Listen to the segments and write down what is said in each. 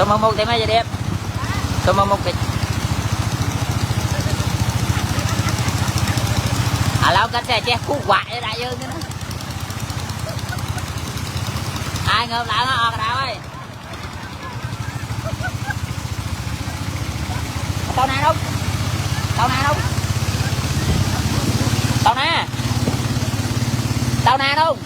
số một thêm mấy giờ đẹp số một cái lâu cách xe che cú quại đại dương nữa ai ngợp lại nó ở đâu ơi tao nè đâu tao nè đâu tao nè tao nè đâu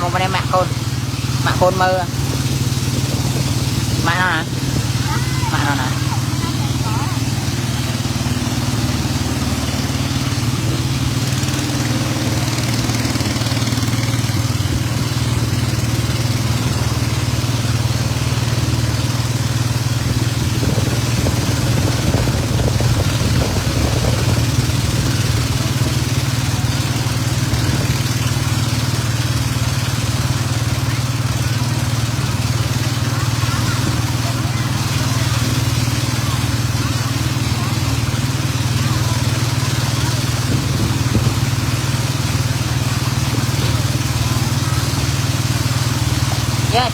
một bên em mạng khôn mơ mạng nó nè mạng nó nè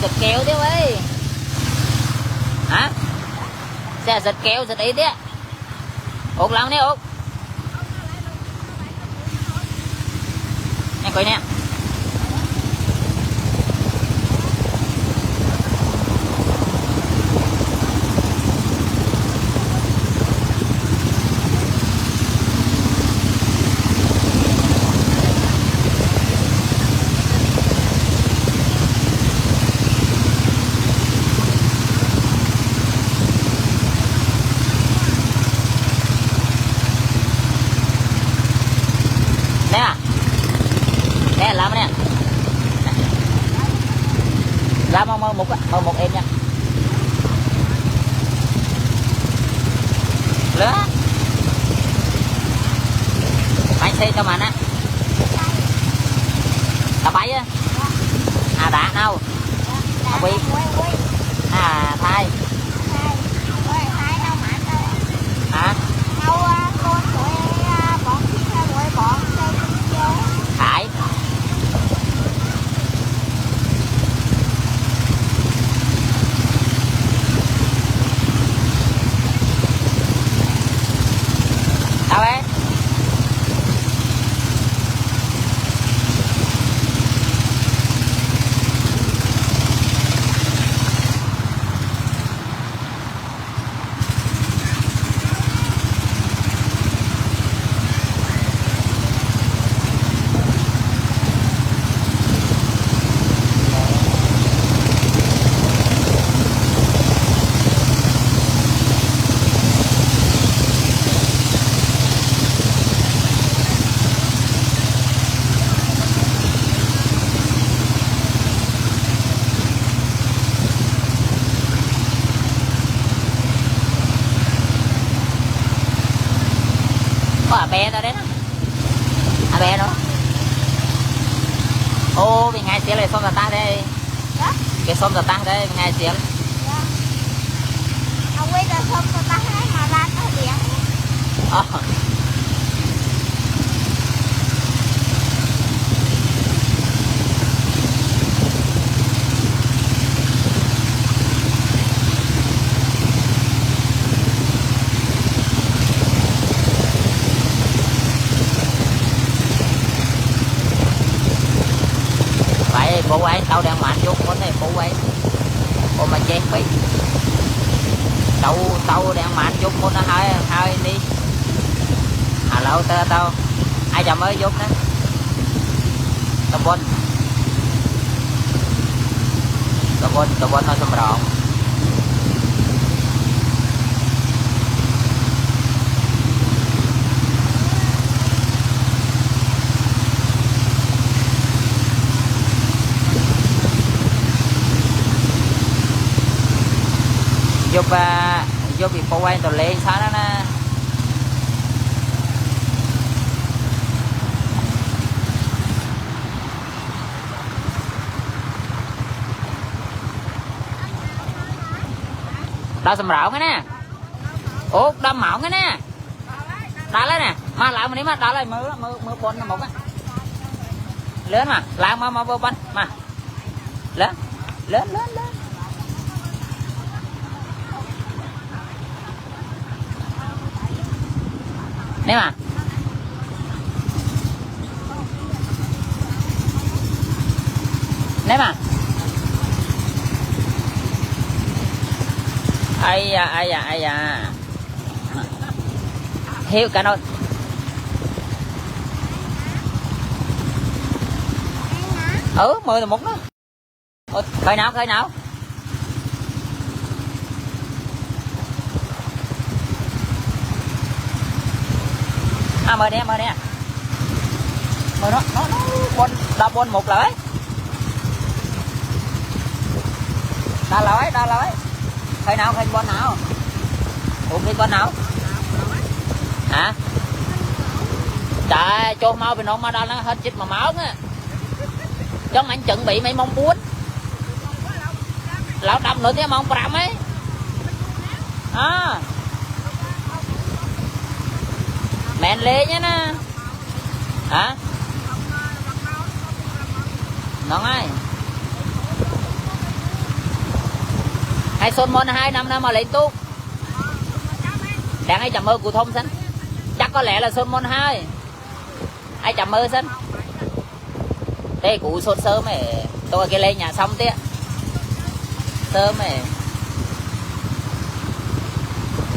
giật kéo thế ấy hả xe giật kéo giật ấy thế ốc lắm đấy ốc anh coi nè làm nè ra mơ một em nha lứa anh xây cho mình á tao bay á à đã đâu à quy à thay hả phải đâu ấy có bé tao đấy đó bé đó ô vì ngày xưa là xong rồi ta đây cái xong rồi tăng đây ngày xưa ông ấy là xong rồi ta hay mà ra nó điện cô ấy tao đang mạnh vô con này cô ấy cô mà chết bị tao đang mạnh vô con nó hơi đi à lâu tao ai chồng mới vô nữa tao bôn nó xâm rộn vô bị phố quay tàu lên sao đó nè đo sầm rạo cái nè ủa đo mỏng cái nè đo lấy nè mà lại mình đi mà đo lấy mưa bồn là một á lớn mà làm mà bồn mà lớn nè mà nè mà ai da hiu cả nồi mười là một đó khơi nào mời nè mời nó bôn đo bôn một lợi đo lợi khơi nào khơi bôn nào ủa khơi bôn nào hả trời cho mau bị nôn mà đo nó hết chích mà máu á cho anh chuẩn bị mấy mong muốn lão đâm nữa tiếng mong pram ấy mẹn lê nhá nè hả ngon ai hai son môn 2 năm mà lấy tu đang ai chậm mơ của thông xanh chắc có lẽ là son môn 2 ai chậm mơ xanh thế cụ sốt sớm ấy tôi cái lên nhà xong tía sớm ấy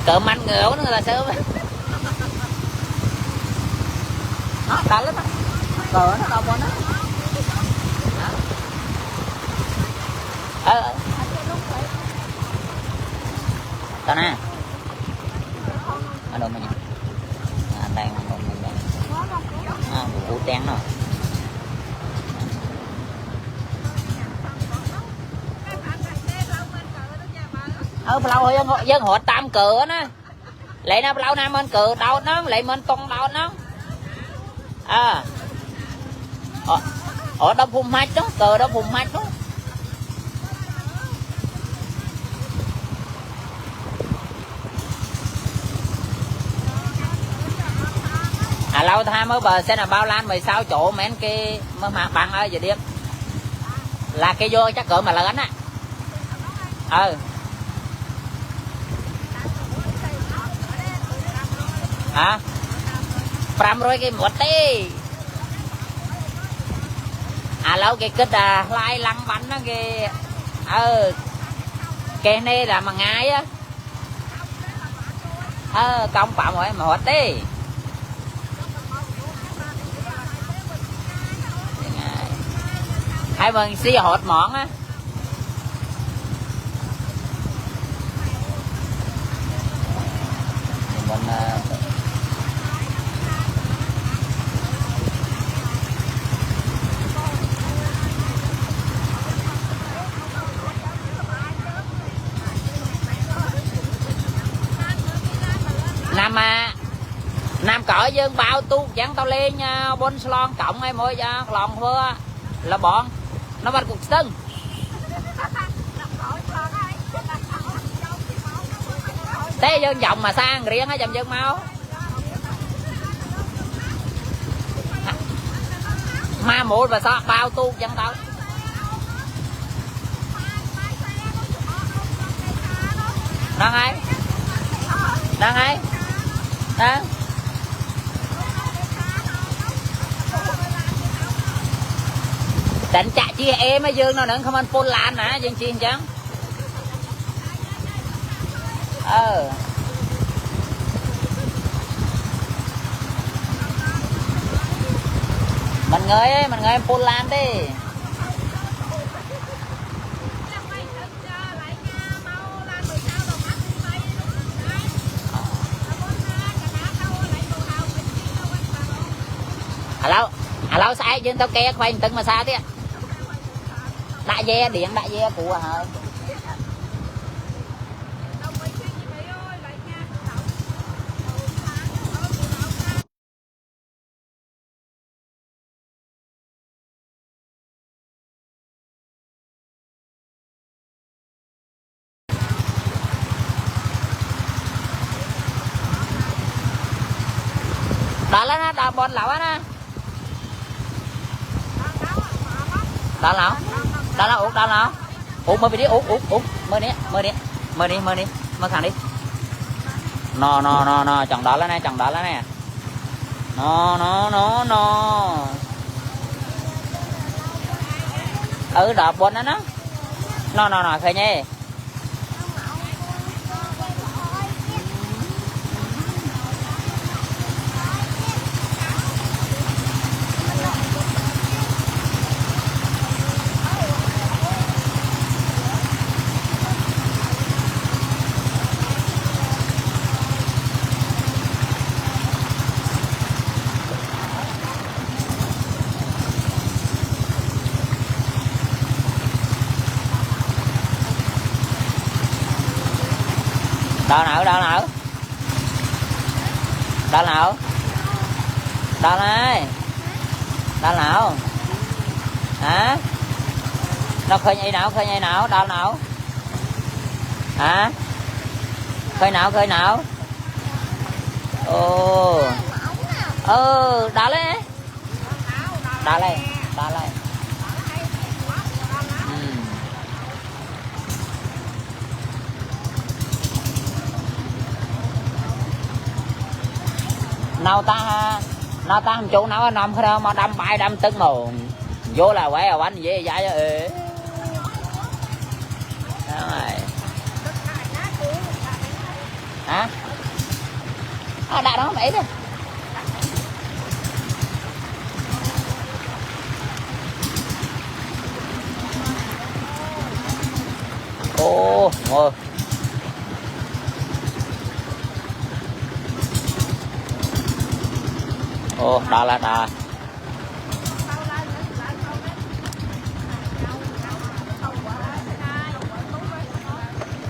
cỡ ăn ngửa nữa là sớm nó đá lắm cỡ nó đâu có nó tao nè ở đâu mình đang cụ ten rồi lâu dân họ tam cờ nó lại nó lâu nam mình cờ đau nó lại mình tung đau nó ở đâu phun mát đó cờ đó phun mát đó lâu tha mới bờ xe là bao lan 16 chỗ mến cái mà bằng ơi giờ điếm là cái vô chắc cỡ mà lớn á hả 500 cái một tí lâu cái kích lai lăng bánh đó cái cái này là mà ngay á công phạm rồi mà một tí hai mình xí hột mọn á mình nam cỡ dương bao tu chẳng tao lên bốn slon cộng hay mỗi lon vừa là bọn nó bắt cuộc sưng thế dân vòng mà sang riêng hay dòng dân máu ma mũi và sao bao tu chẳng tao đang ai đó định chạy chia em ấy dương nó nữa không anh phun lan nè dương chiên chẳng mình ngơi em phun lan đi alo sai dương tao ke khoanh từng mà xa thế đại ve điện đại ve của hả đá lên á, đá bón lão á, đá lão, đá lão, đá lão, mơ đi, mơ đi, mơ thằng đi, no, chọn đó lên nè, no, đá bón đó nó, khơi nhé. Đào nào đào này, đào nào hả, nó khơi nhảy nào, đào nào hả, khơi nào đào lên nào ta không chỗ nào nằm không mà đâm bay đâm tưng mà vô là quay ở anh dễ dãi rồi hả đã đó mày đi ngồi đà là đà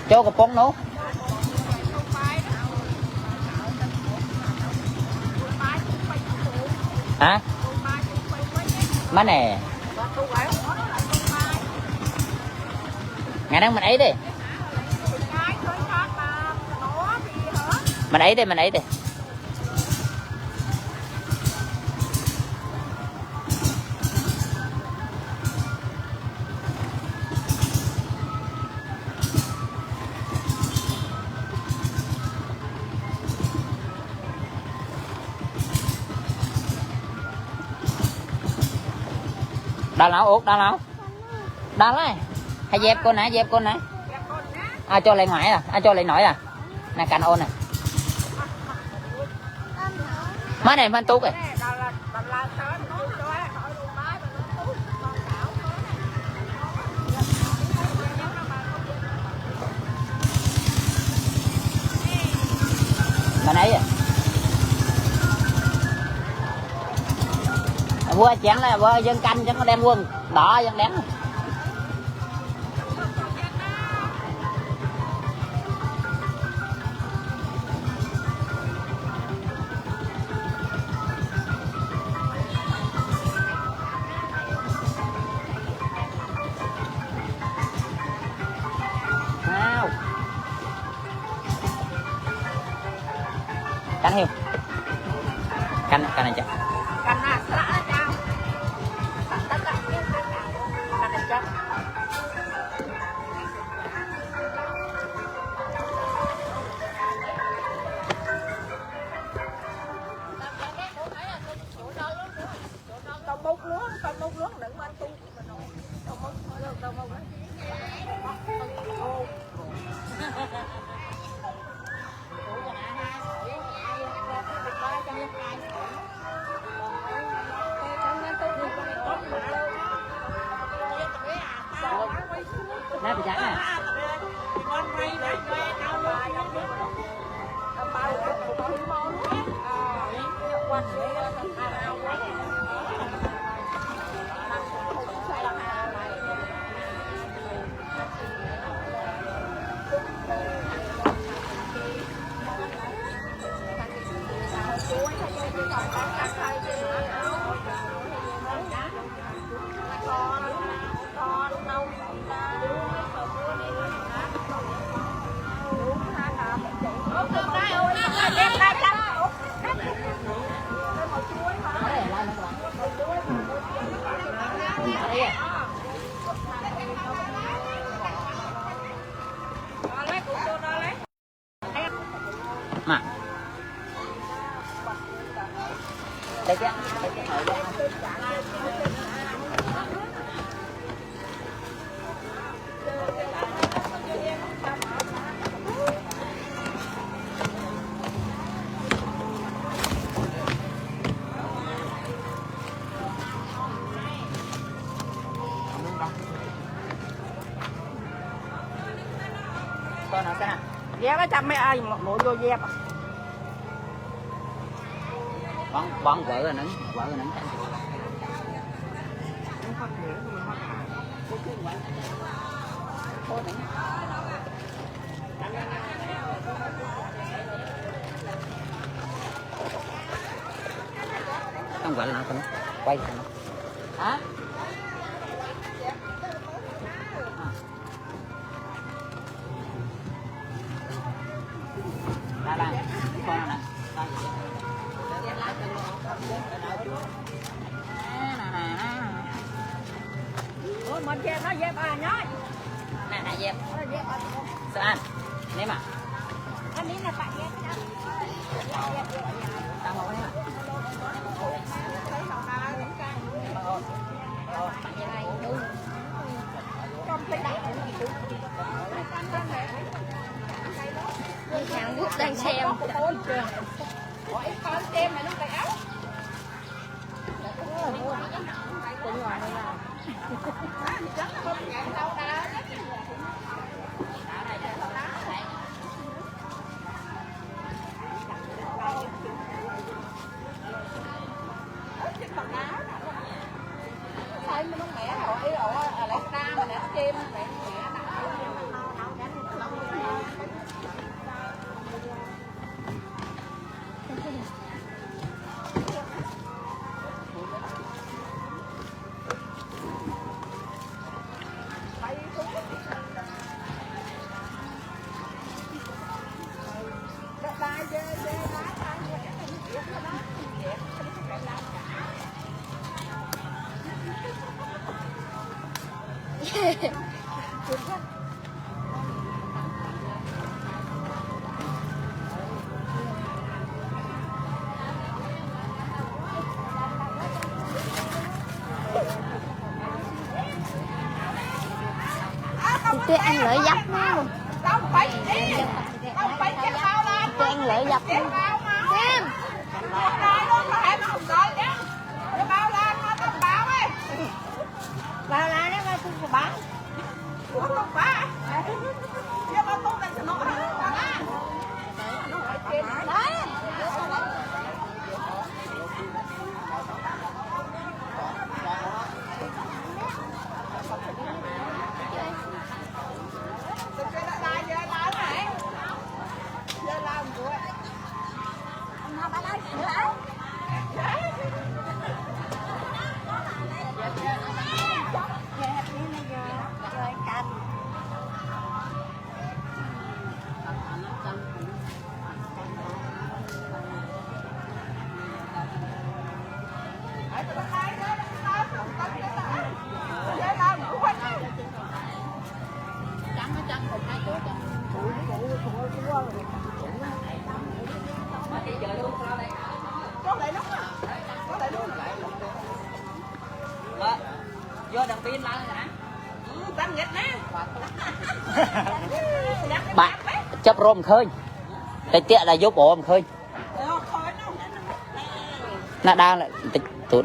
cho cái bông nó hả má nè ngày đang mình ấy đi mình ấy đi đá nào đá này hay dẹp con nè cho lại ngoại cho lại nổi nè cành ôn nè má này phan tút rồi mà nấy vua chén là vua dân canh chứ có đem quân đỏ dân đen canh hiu canh này chứ nè bị chán này đây chứ con nó sao dép nó chăm mấy ai mua vô dép bón vợ rồi nứng không gọi là nó quay hả đây con nè ủa mình dép nó dép à nhói nè dép sao ăn nếm à anh đi là bạn dép tao ngồi nè Hàn Quốc đang xem con xem mà nó phải áo thấy nó mẹ rồi ý ổ lại đa mà nè chim mẹ Tôi ăn lợi dập luôn. không phải chết bao la Tôi ăn lợi dập luôn. Xem. đây luôn có thể mà không gọi chứ cái bao la nó tao bảo ấy Bao la đó mà tôi bán. ủa không phải chứ bao tôi đang nó Đấy. vô đằng pin lại hả tăng nghịch nè bạn chấp rôm khơi cái tiện là giúp ổ khơi nó đang lại tụi